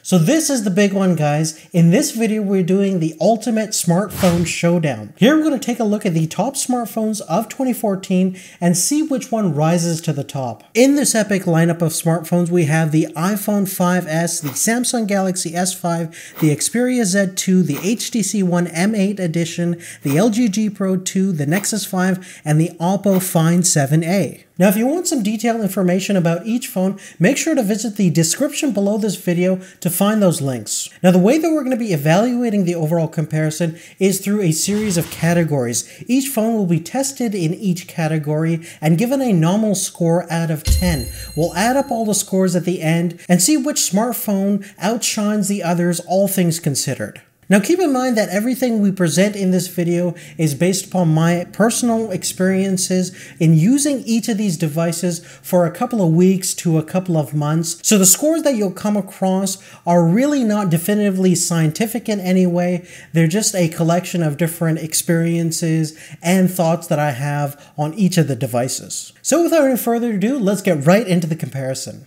So this is the big one, guys. In this video, we're doing the ultimate smartphone showdown. Here we're going to take a look at the top smartphones of 2014 and see which one rises to the top. In this epic lineup of smartphones, we have the iPhone 5S, the Samsung Galaxy S5, the Xperia Z2, the HTC One M8 edition, the LG G Pro 2, the Nexus 5, and the Oppo Find 7a. Now, if you want some detailed information about each phone, make sure to visit the description below this video to find those links. Now, the way that we're going to be evaluating the overall comparison is through a series of categories. Each phone will be tested in each category and given a nominal score out of 10. We'll add up all the scores at the end and see which smartphone outshines the others, all things considered. Now keep in mind that everything we present in this video is based upon my personal experiences in using each of these devices for a couple of weeks to a couple of months. So the scores that you'll come across are really not definitively scientific in any way. They're just a collection of different experiences and thoughts that I have on each of the devices. So without any further ado, let's get right into the comparison.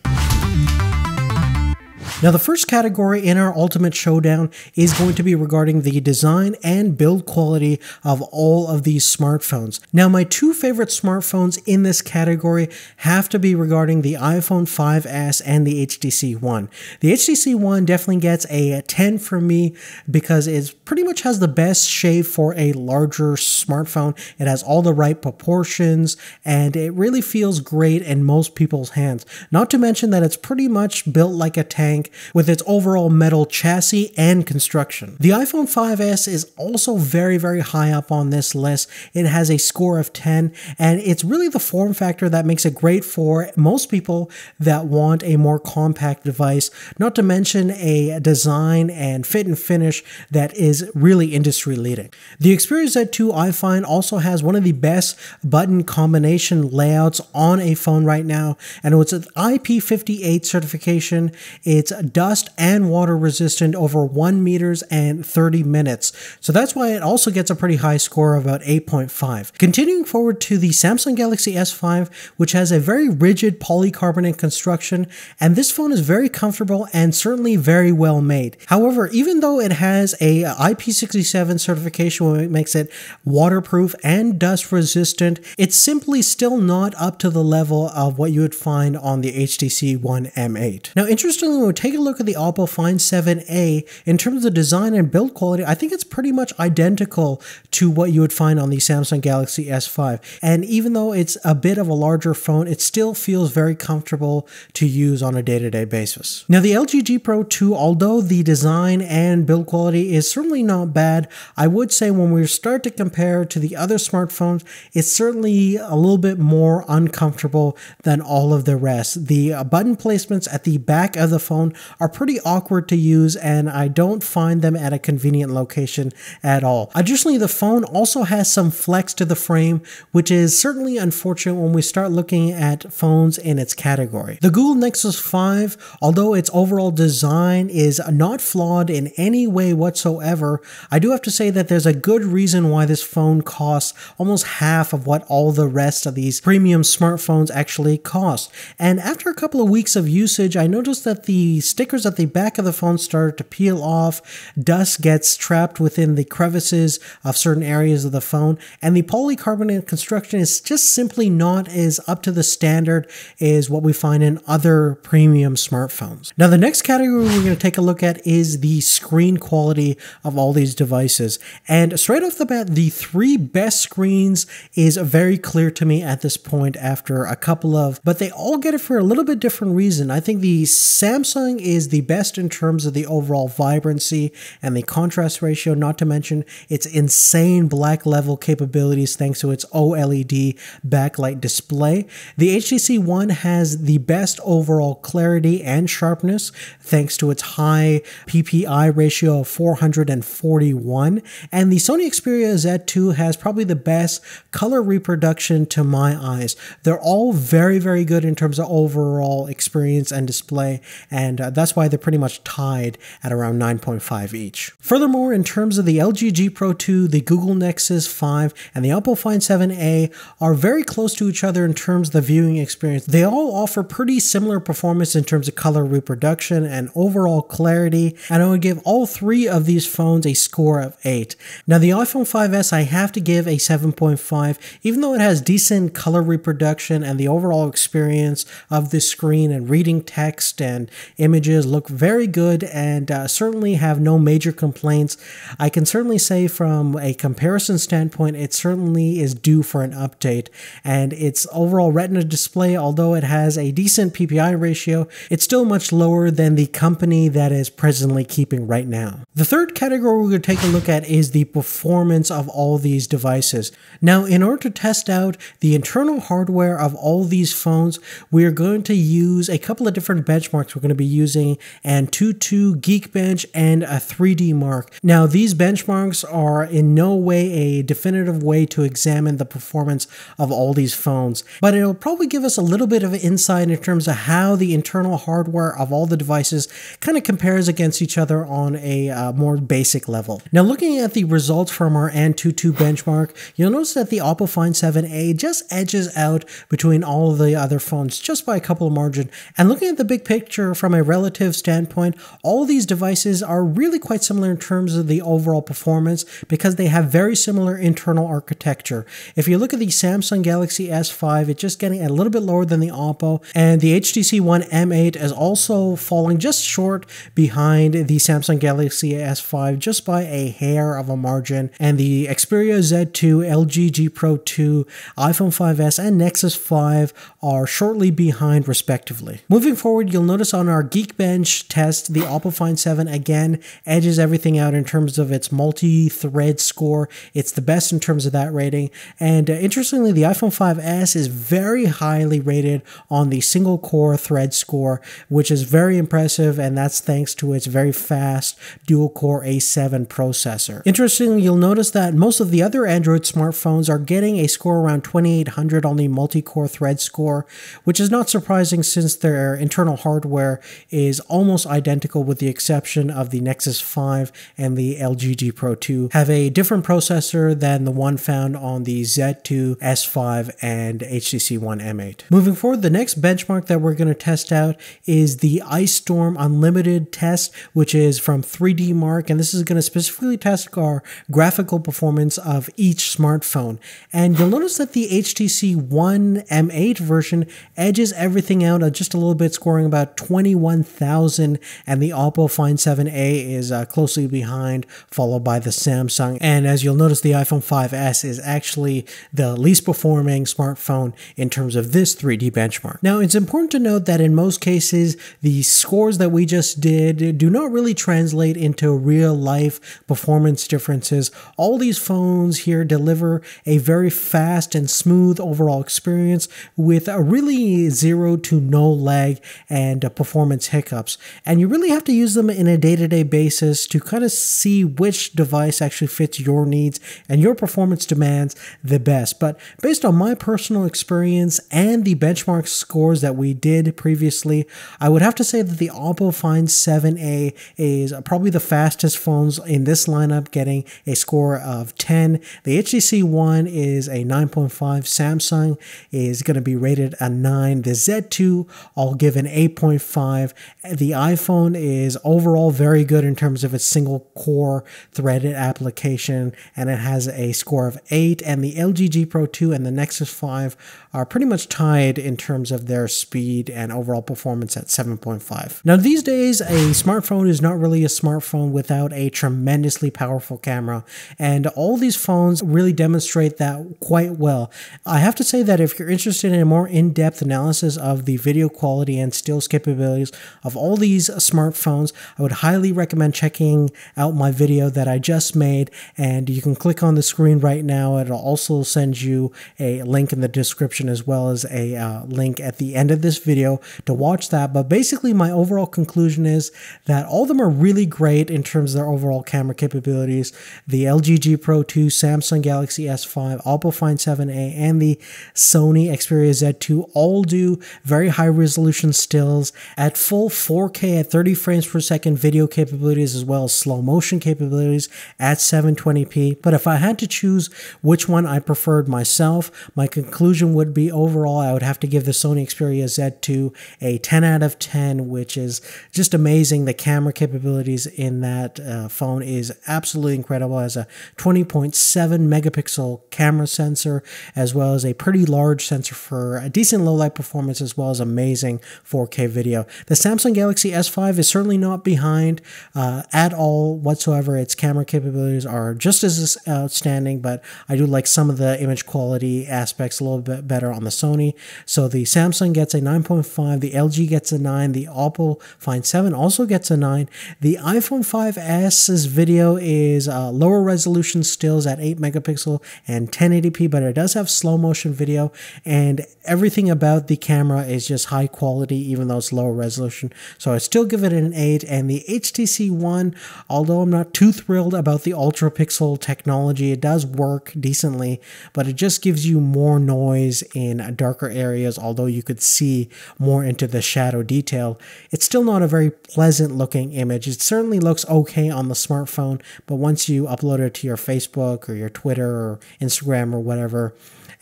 Now, the first category in our ultimate showdown is going to be regarding the design and build quality of all of these smartphones. Now, my two favorite smartphones in this category have to be regarding the iPhone 5S and the HTC One. The HTC One definitely gets a 10 from me because it pretty much has the best shape for a larger smartphone. It has all the right proportions and it really feels great in most people's hands. Not to mention that it's pretty much built like a tank with its overall metal chassis and construction. The iPhone 5S is also very, very high up on this list. It has a score of 10, and it's really the form factor that makes it great for most people that want a more compact device, not to mention a design and fit and finish that is really industry leading. The Xperia Z2 I find also has one of the best button combination layouts on a phone right now, and with its IP58 certification, it's dust and water resistant over 1 meters and 30 minutes. So that's why it also gets a pretty high score of about 8.5. Continuing forward to the Samsung Galaxy S5, which has a very rigid polycarbonate construction, and this phone is very comfortable and certainly very well made. However, even though it has a IP67 certification, which makes it waterproof and dust resistant, it's simply still not up to the level of what you would find on the HTC One M8. Now, interestingly, when we take a look at the Oppo Find 7a, in terms of the design and build quality, I think it's pretty much identical to what you would find on the Samsung Galaxy S5. And even though it's a bit of a larger phone, it still feels very comfortable to use on a day-to-day basis. Now, the LG G Pro 2, although the design and build quality is certainly not bad, I would say when we start to compare to the other smartphones, it's certainly a little bit more uncomfortable than all of the rest. The button placements at the back of the phone are pretty awkward to use, and I don't find them at a convenient location at all. Additionally, the phone also has some flex to the frame, which is certainly unfortunate when we start looking at phones in its category. The Google Nexus 5, although its overall design is not flawed in any way whatsoever, I do have to say that there's a good reason why this phone costs almost half of what all the rest of these premium smartphones actually cost. And after a couple of weeks of usage, I noticed that the stickers at the back of the phone started to peel off, dust gets trapped within the crevices of certain areas of the phone, and the polycarbonate construction is just simply not as up to the standard as what we find in other premium smartphones. Now, the next category we're going to take a look at is the screen quality of all these devices. And straight off the bat, the three best screens is very clear to me at this point after a couple of, but they all get it for a little bit different reason. I think the Samsung is the best in terms of the overall vibrancy and the contrast ratio, not to mention its insane black level capabilities thanks to its OLED backlight display. The HTC One has the best overall clarity and sharpness thanks to its high PPI ratio of 441, and the Sony Xperia Z2 has probably the best color reproduction to my eyes. They're all very, very good in terms of overall experience and display, and that's why they're pretty much tied at around 9.5 each. Furthermore, in terms of the LG G Pro 2, the Google Nexus 5, and the Oppo Find 7a are very close to each other in terms of the viewing experience. They all offer pretty similar performance in terms of color reproduction and overall clarity, and I would give all three of these phones a score of 8. Now the iPhone 5S I have to give a 7.5, even though it has decent color reproduction and the overall experience of the screen and reading text and images look very good, and certainly have no major complaints. I can certainly say from a comparison standpoint, it certainly is due for an update, and its overall Retina display, although it has a decent PPI ratio, it's still much lower than the company that is presently keeping right now. The third category we're going to take a look at is the performance of all these devices. Now, in order to test out the internal hardware of all these phones, we are going to use a couple of different benchmarks. We're going to be using an Antutu, Geekbench, and a 3D Mark. Now, these benchmarks are in no way a definitive way to examine the performance of all these phones, but it'll probably give us a little bit of insight in terms of how the internal hardware of all the devices kind of compares against each other on a more basic level. Now, looking at the results from our Antutu benchmark, you'll notice that the Oppo Find 7a just edges out between all of the other phones just by a couple of margin. And looking at the big picture from a relative standpoint, all these devices are really quite similar in terms of the overall performance because they have very similar internal architecture. If you look at the Samsung Galaxy S5, it's just getting a little bit lower than the Oppo, and the HTC One M8 is also falling just short behind the Samsung Galaxy S5 just by a hair of a margin, and the Xperia Z2, LG G Pro 2, iPhone 5S, and Nexus 5 are shortly behind respectively. Moving forward, you'll notice on our Geekbench test, the Oppo Find 7 again edges everything out in terms of its multi-thread score. It's the best in terms of that rating, and interestingly, the iPhone 5S is very highly rated on the single core thread score, which is very impressive, and that's thanks to its very fast dual core A7 processor. Interestingly, you'll notice that most of the other Android smartphones are getting a score around 2800 on the multi-core thread score, which is not surprising since their internal hardware is almost identical with the exception of the Nexus 5 and the LG G Pro 2 have a different processor than the one found on the Z2, S5, and HTC One M8. Moving forward, the next benchmark that we're going to test out is the Ice Storm Unlimited test, which is from 3D Mark, and this is going to specifically test our graphical performance of each smartphone. And you'll notice that the HTC One M8 version edges everything out just a little bit, scoring about 21,000, and the Oppo Find 7a is closely behind, followed by the Samsung. And as you'll notice, the iPhone 5S is actually the least performing smartphone in terms of this 3D benchmark. Now, it's important to note that in most cases, the scores that we just did do not really translate into real life performance differences. All these phones here deliver a very fast and smooth overall experience with a really zero to no lag and performance hiccups. And you really have to use them in a day-to-day basis to kind of see which device actually fits your needs and your performance demands the best. But based on my personal experience and the benchmark scores that we did previously, I would have to say that the Oppo Find 7a is probably the fastest phones in this lineup, getting a score of 10. The HTC One is a 9.5. Samsung is going to be rated a 9. The Z2, I'll give an 8.5. The iPhone is overall very good in terms of its single core threaded application, and it has a score of 8. And the LG G Pro 2 and the Nexus 5 are pretty much tied in terms of their speed and overall performance at 7.5. Now, these days, a smartphone is not really a smartphone without a tremendously powerful camera, and all these phones really demonstrate that quite well. I have to say that if you're interested in a more in-depth analysis of the video quality and stills capabilities of all these smartphones, I would highly recommend checking out my video that I just made, and you can click on the screen right now. It'll also send you a link in the description as well as a link at the end of this video to watch that. But basically, my overall conclusion is that all of them are really great in terms of their overall camera capabilities. The LG G Pro 2, Samsung Galaxy S5, Oppo Find 7a, and the Sony Xperia Z2 all do very high resolution stills at full full 4K at 30 frames per second video capabilities, as well as slow motion capabilities at 720p. But if I had to choose which one I preferred myself, my conclusion would be overall I would have to give the Sony Xperia Z2 a 10 out of 10, which is just amazing. The camera capabilities in that phone is absolutely incredible. It has a 20.7 megapixel camera sensor, as well as a pretty large sensor for a decent low light performance, as well as amazing 4K video. The Samsung Galaxy S5 is certainly not behind at all whatsoever. Its camera capabilities are just as outstanding, but I do like some of the image quality aspects a little bit better on the Sony. So the Samsung gets a 9.5, the LG gets a 9, the Oppo Find 7 also gets a 9. The iPhone 5S's video is lower resolution stills at 8 megapixel and 1080p, but it does have slow motion video, and everything about the camera is just high quality, even though it's lower resolution. So I still give it an 8. And the HTC One, although I'm not too thrilled about the ultra pixel technology, it does work decently, but it just gives you more noise in darker areas. Although you could see more into the shadow detail, it's still not a very pleasant looking image. It certainly looks okay on the smartphone, but once you upload it to your Facebook or your Twitter or Instagram or whatever,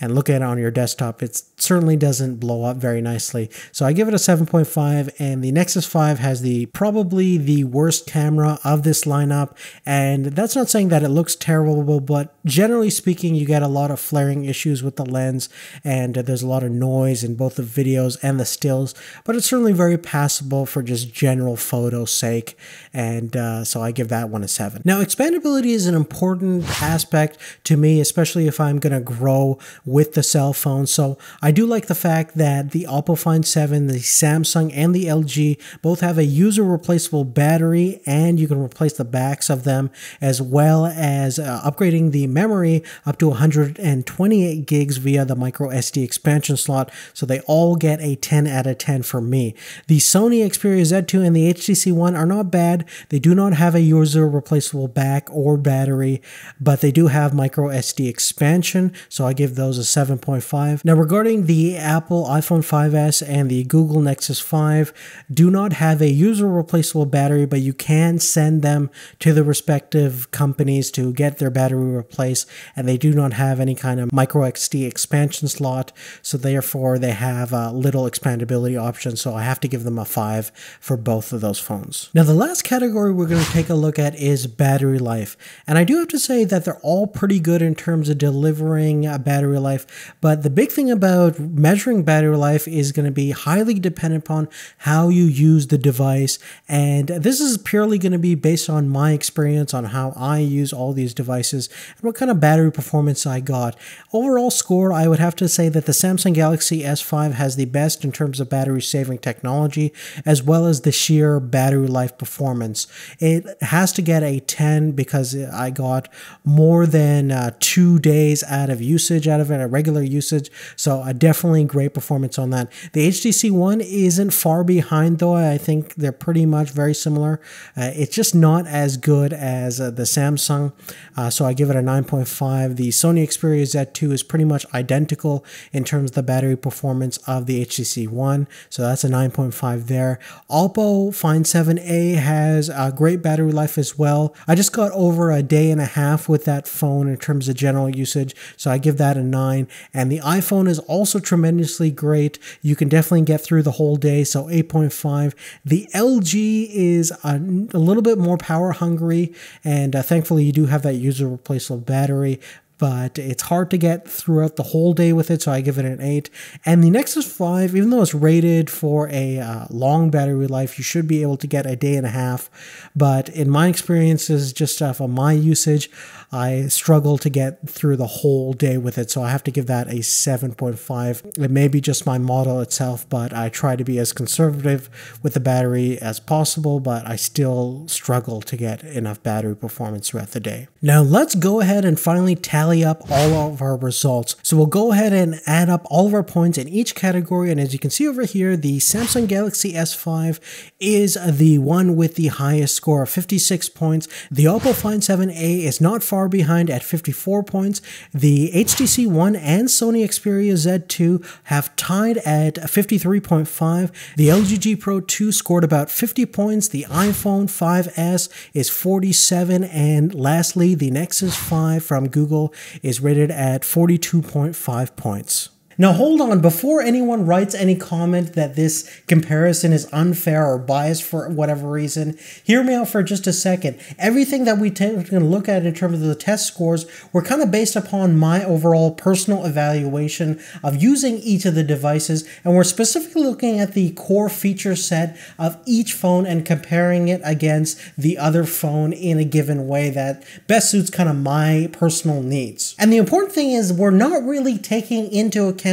and look at it on your desktop, it certainly doesn't blow up very nicely. So I give it a 7.5, and the Nexus 5 has probably the worst camera of this lineup, and that's not saying that it looks terrible, but generally speaking, you get a lot of flaring issues with the lens, and there's a lot of noise in both the videos and the stills, but it's certainly very passable for just general photo sake, and so I give that one a 7. Now, expandability is an important aspect to me, especially if I'm going to grow with the cell phone. So I do like the fact that the Oppo Find 7, the Samsung, and the LG both have a user replaceable battery, and you can replace the backs of them, as well as upgrading the memory up to 128 gigs via the micro SD expansion slot. So they all get a 10 out of 10 for me. The Sony Xperia Z2 and the HTC One are not bad. They do not have a user replaceable back or battery, but they do have micro SD expansion, so I give those a 7.5. Now, regarding the Apple iPhone 5S and the Google Nexus 5, do not have a user replaceable battery, but you can send them to the respective companies to get their battery replaced, and they do not have any kind of micro SD expansion slot, so therefore they have little expandability options, so I have to give them a 5 for both of those phones. Now, the last category we're going to take a look at is battery life, and I do have to say that they're all pretty good in terms of delivering battery life, but the big thing about measuring battery life is going to be highly dependent upon how you use the device, and this is purely going to be based on my experience on how I use all these devices and what kind of battery performance I got. Overall score, I would have to say that the Samsung Galaxy S5 has the best in terms of battery saving technology, as well as the sheer battery life performance. It has to get a 10 because I got more than 2 days out of usage out of it, a regular usage, so definitely great performance on that. The HTC One isn't far behind though. I think they're pretty much very similar. It's just not as good as the Samsung, so I give it a 9.5. The Sony Xperia Z2 is pretty much identical in terms of the battery performance of the HTC One, so that's a 9.5 there. Oppo Find 7a has a great battery life as well. I just got over a day and a half with that phone in terms of general usage, so I give that a 9. And the iPhone is also tremendously great. You can definitely get through the whole day, so 8.5. The LG is a little bit more power hungry, and thankfully you do have that user replaceable battery, but it's hard to get throughout the whole day with it, so I give it an 8. And the Nexus 5, even though it's rated for a long battery life, you should be able to get a day and a half, but in my experiences, just off of my usage, I struggle to get through the whole day with it, so I have to give that a 7.5. It may be just my model itself, but I try to be as conservative with the battery as possible, but I still struggle to get enough battery performance throughout the day. Now let's go ahead and finally tap tally up all of our results. So we'll go ahead and add up all of our points in each category, and as you can see over here, the Samsung Galaxy S5 is the one with the highest score of 56 points. The Oppo Find 7a is not far behind at 54 points. The HTC One and Sony Xperia Z2 have tied at 53.5. The LG G Pro 2 scored about 50 points. The iPhone 5S is 47, and lastly, the Nexus 5 from Google is rated at 42.5 points. Now hold on, before anyone writes any comment that this comparison is unfair or biased for whatever reason, hear me out for just a second. Everything that we're going to look at in terms of the test scores were kind of based upon my overall personal evaluation of using each of the devices, and we're specifically looking at the core feature set of each phone and comparing it against the other phone in a given way that best suits kind of my personal needs. And the important thing is we're not really taking into account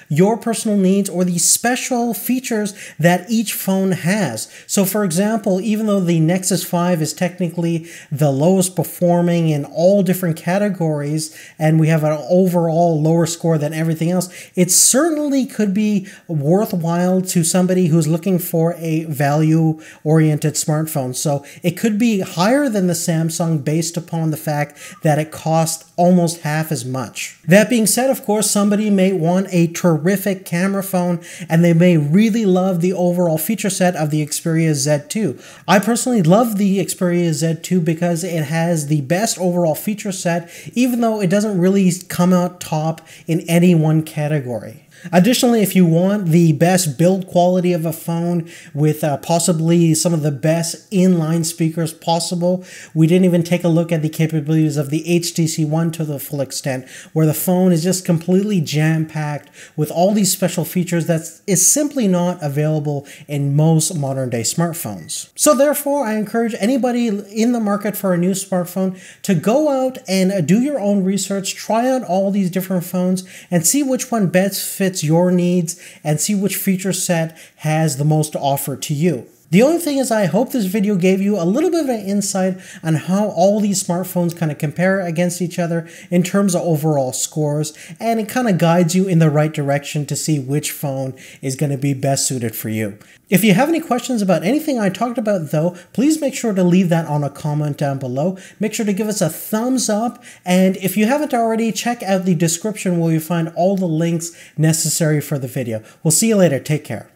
your personal needs or the special features that each phone has. So for example, even though the Nexus 5 is technically the lowest performing in all different categories and we have an overall lower score than everything else, it certainly could be worthwhile to somebody who's looking for a value-oriented smartphone. So it could be higher than the Samsung based upon the fact that it costs almost half as much. That being said, of course, somebody may want a terrific camera phone and they may really love the overall feature set of the Xperia Z2. I personally love the Xperia Z2 because it has the best overall feature set, even though it doesn't really come out top in any one category. Additionally, if you want the best build quality of a phone with possibly some of the best inline speakers possible, we didn't even take a look at the capabilities of the HTC One to the full extent, where the phone is just completely jam-packed with all these special features that is simply not available in most modern-day smartphones. So therefore, I encourage anybody in the market for a new smartphone to go out and do your own research, try out all these different phones, and see which one best fits your needs and see which feature set has the most to offer to you. The only thing is, I hope this video gave you a little bit of an insight on how all these smartphones kind of compare against each other in terms of overall scores, and it kind of guides you in the right direction to see which phone is going to be best suited for you. If you have any questions about anything I talked about though, please make sure to leave that on a comment down below. Make sure to give us a thumbs up, and if you haven't already, check out the description where you find all the links necessary for the video. We'll see you later. Take care.